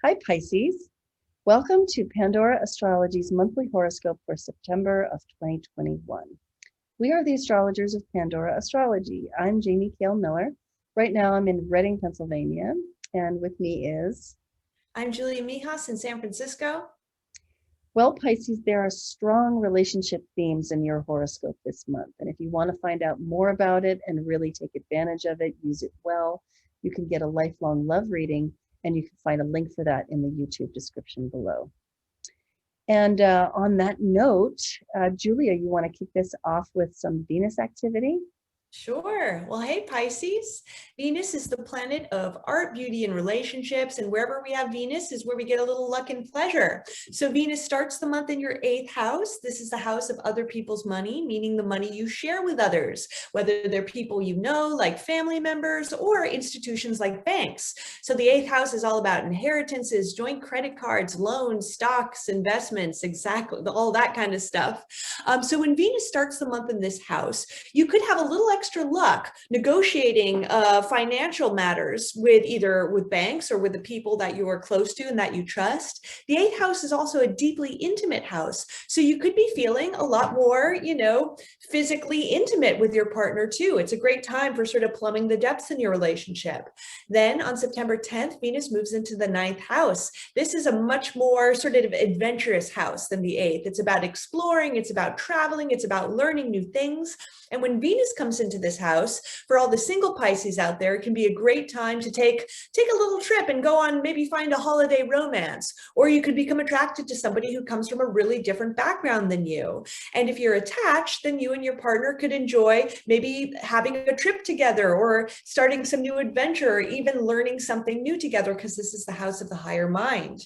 Hi, Pisces. Welcome to Pandora Astrology's monthly horoscope for September of 2021. We are the astrologers of Pandora Astrology. I'm Jamie Kale Miller. Right now I'm in Reading, Pennsylvania, and with me is... I'm Julia Mijas in San Francisco. Well, Pisces, there are strong relationship themes in your horoscope this month. And if you want to find out more about it and really take advantage of it, use it well, you can get a lifelong love reading, and you can find a link for that in the YouTube description below. And on that note, Julia, you want to kick this off with some Venus activity? Sure. Well, hey, Pisces. Venus is the planet of art, beauty, and relationships. And wherever we have Venus is where we get a little luck and pleasure. So Venus starts the month in your 8th house. This is the house of other people's money, meaning the money you share with others, whether they're people you know, like family members, or institutions like banks. So the 8th house is all about inheritances, joint credit cards, loans, stocks, investments, exactly, all that kind of stuff. So when Venus starts the month in this house, you could have a little extra luck negotiating financial matters with banks or with the people that you are close to and that you trust. The 8th house is also a deeply intimate house. So you could be feeling a lot more, physically intimate with your partner too. It's a great time for sort of plumbing the depths in your relationship. Then on September 10th, Venus moves into the 9th house. This is a much more sort of adventurous house than the 8th. It's about exploring, it's about traveling, it's about learning new things. And when Venus comes into this house, for all the single Pisces out there, it can be a great time to take a little trip and go on, maybe find a holiday romance, or you could become attracted to somebody who comes from a really different background than you. And if you're attached, then you and your partner could enjoy maybe having a trip together or starting some new adventure, or even learning something new together, because this is the house of the higher mind.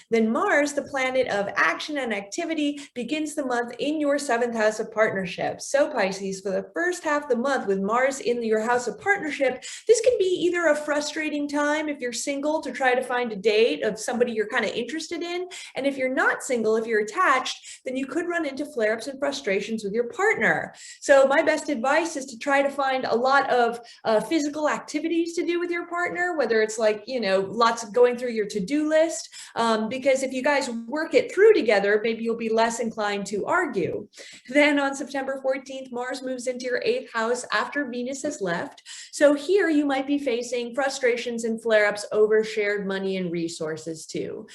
Then Mars, the planet of action and activity, begins the month in your 7th house of partnerships. So Pisces, for the first half of the month with Mars in your house of partnership, this can be either a frustrating time if you're single to try to find a date of somebody you're kind of interested in. And if you're not single, if you're attached, then you could run into flare-ups and frustrations with your partner. So my best advice is to try to find a lot of physical activities to do with your partner, whether it's like, lots of going through your to-do list, because if you guys work it through together, maybe you'll be less inclined to argue. Then on September 14th, Mars moves into your 8th house after Venus has left. So here you might be facing frustrations and flare-ups over shared money and resources too.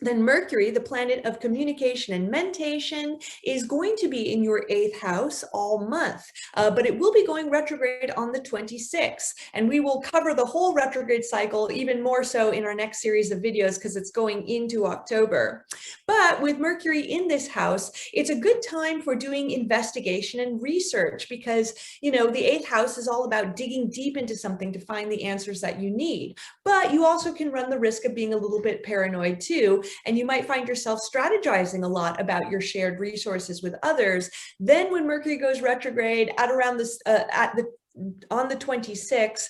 Then Mercury, the planet of communication and mentation, is going to be in your 8th house all month, but it will be going retrograde on the 26th. And we will cover the whole retrograde cycle even more so in our next series of videos, because it's going into October. But with Mercury in this house, it's a good time for doing investigation and research, because, the 8th house is all about digging deep into something to find the answers that you need. But you also can run the risk of being a little bit paranoid too, and you might find yourself strategizing a lot about your shared resources with others. Then when Mercury goes retrograde at around this, on the 26th,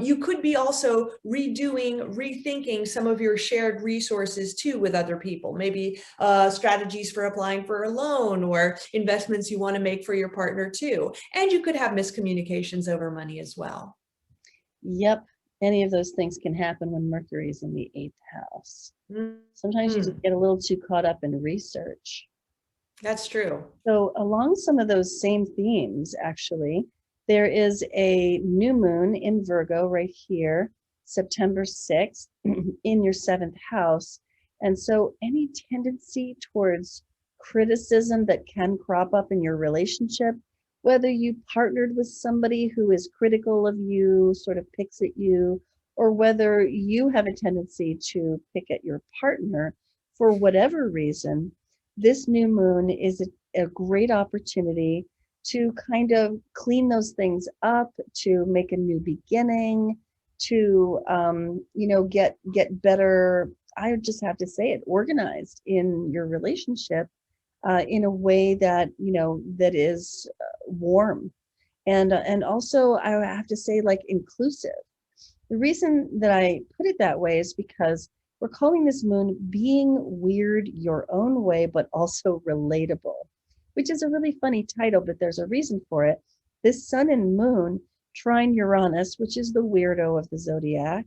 you could be also rethinking some of your shared resources too with other people, maybe strategies for applying for a loan or investments you want to make for your partner too. And you could have miscommunications over money as well. Yep. Any of those things can happen when Mercury is in the 8th house. Sometimes you just get a little too caught up in research. That's true. So along some of those same themes, actually, there is a new moon in Virgo right here, September 6th, in your 7th house. And so any tendency towards criticism that can crop up in your relationship, whether you partnered with somebody who is critical of you, sort of picks at you, or whether you have a tendency to pick at your partner for whatever reason, this new moon is a great opportunity to kind of clean those things up, to make a new beginning, to get better, I just have to say it, organized in your relationship in a way that that is warm, and also I have to say, like, inclusive. The reason that I put it that way is because we're calling this moon being weird your own way, but also relatable, which is a really funny title, but there's a reason for it. This sun and moon trine Uranus, which is the weirdo of the zodiac,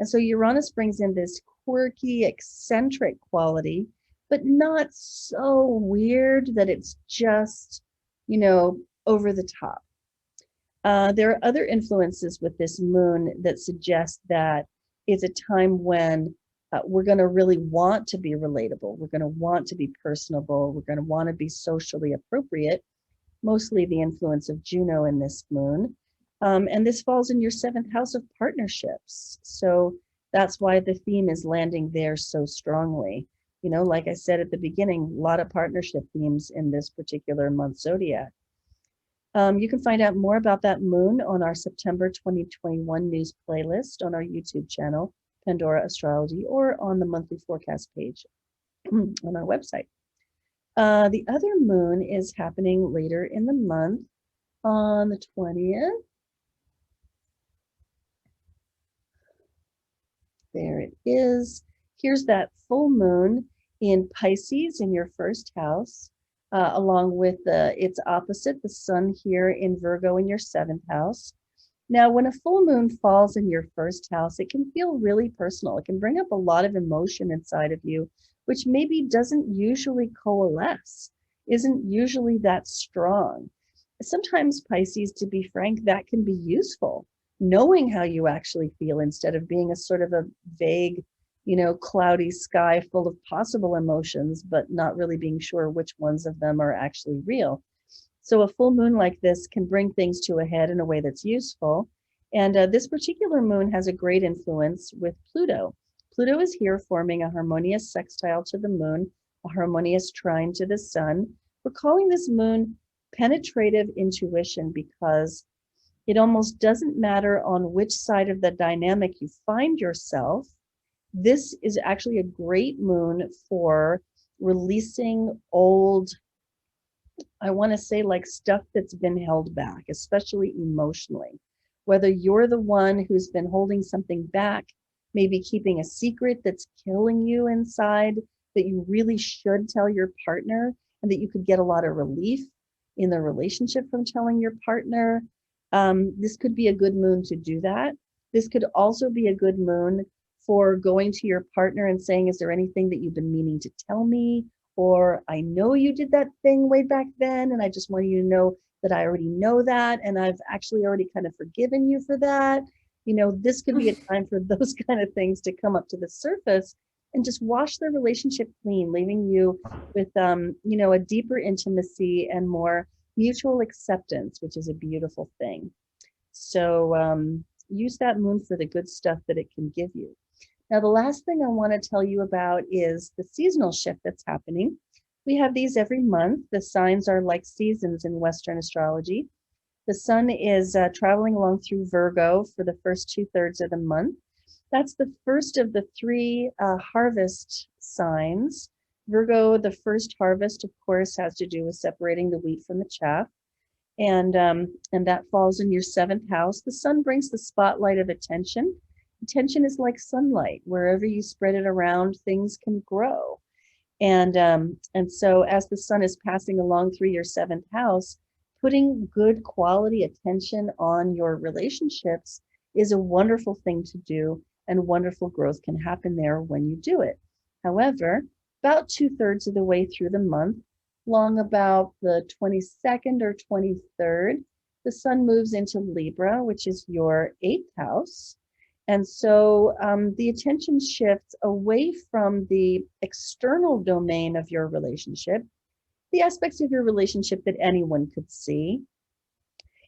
And so Uranus brings in this quirky, eccentric quality, but not so weird that it's just, over the top. There are other influences with this moon that suggest that it's a time when we're going to really want to be relatable. We're going to want to be personable. We're going to want to be socially appropriate, mostly the influence of Juno in this moon. And this falls in your seventh house of partnerships. So that's why the theme is landing there so strongly. Like I said at the beginning, a lot of partnership themes in this particular month zodiac. You can find out more about that moon on our September 2021 news playlist on our YouTube channel, Pandora Astrology, or on the monthly forecast page on our website. The other moon is happening later in the month on the 20th. There it is. Here's that full moon in Pisces in your first house, along with its opposite, the sun here in Virgo in your seventh house. Now, when a full moon falls in your first house, it can feel really personal. It can bring up a lot of emotion inside of you, which maybe doesn't usually coalesce, isn't usually that strong. Sometimes, Pisces, to be frank, that can be useful, knowing how you actually feel instead of being a sort of a vague, cloudy sky full of possible emotions, but not really being sure which ones of them are actually real. So a full moon like this can bring things to a head in a way that's useful. And this particular moon has a great influence with Pluto. Pluto is here forming a harmonious sextile to the moon, a harmonious trine to the sun. We're calling this moon penetrative intuition because it almost doesn't matter on which side of the dynamic you find yourself. This is actually a great moon for releasing old, I want to say, like stuff that's been held back, especially emotionally. Whether you're the one who's been holding something back, maybe keeping a secret that's killing you inside that you really should tell your partner, and that you could get a lot of relief in the relationship from telling your partner. This could be a good moon to do that. This could also be a good moon for going to your partner and saying, is there anything that you've been meaning to tell me? Or I know you did that thing way back then, and I just want you to know that I already know that, and I've actually already kind of forgiven you for that. This could be a time for those kind of things to come up to the surface and just wash the relationship clean, leaving you with, a deeper intimacy and more mutual acceptance, which is a beautiful thing. So use that moon for the good stuff that it can give you. Now, the last thing I want to tell you about is the seasonal shift that's happening. We have these every month. The signs are like seasons in Western astrology. The sun is traveling along through Virgo for the first 2/3 of the month. That's the first of the three harvest signs. Virgo, the first harvest, of course, has to do with separating the wheat from the chaff. And that falls in your seventh house. The sun brings the spotlight of attention. Attention is like sunlight. Wherever you spread it around, things can grow. And so as the sun is passing along through your seventh house, putting good quality attention on your relationships is a wonderful thing to do, and wonderful growth can happen there when you do it. However, about 2/3 of the way through the month, along about the 22nd or 23rd, the sun moves into Libra, which is your eighth house. And so the attention shifts away from the external domain of your relationship, the aspects of your relationship that anyone could see,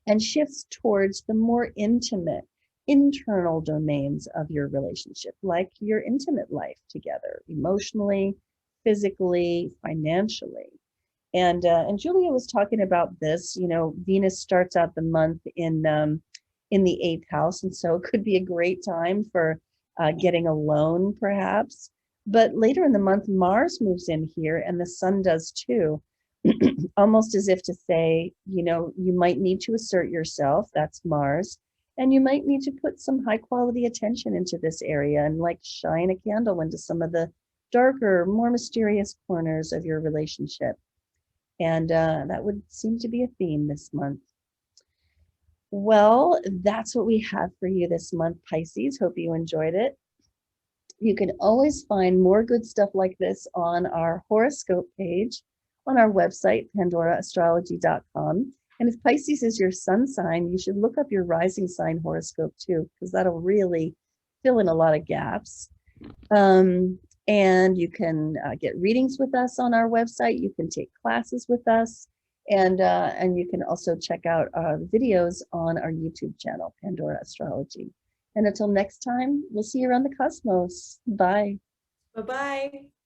and shifts towards the more intimate, internal domains of your relationship, like your intimate life together, emotionally, physically, financially. And Julia was talking about this. Venus starts out the month in the eighth house, and so it could be a great time for getting a loan, perhaps. But later in the month, Mars moves in here, and the sun does too, almost as if to say, you might need to assert yourself. That's Mars. And you might need to put some high quality attention into this area and like shine a candle into some of the darker, more mysterious corners of your relationship. And that would seem to be a theme this month. Well, that's what we have for you this month, Pisces. Hope you enjoyed it. You can always find more good stuff like this on our horoscope page on our website, pandoraastrology.com. And if Pisces is your sun sign, you should look up your rising sign horoscope too, because that'll really fill in a lot of gaps. And you can get readings with us on our website. You can take classes with us. And you can also check out videos on our YouTube channel, Pandora Astrology. And until next time, we'll see you around the cosmos. Bye. Bye-bye.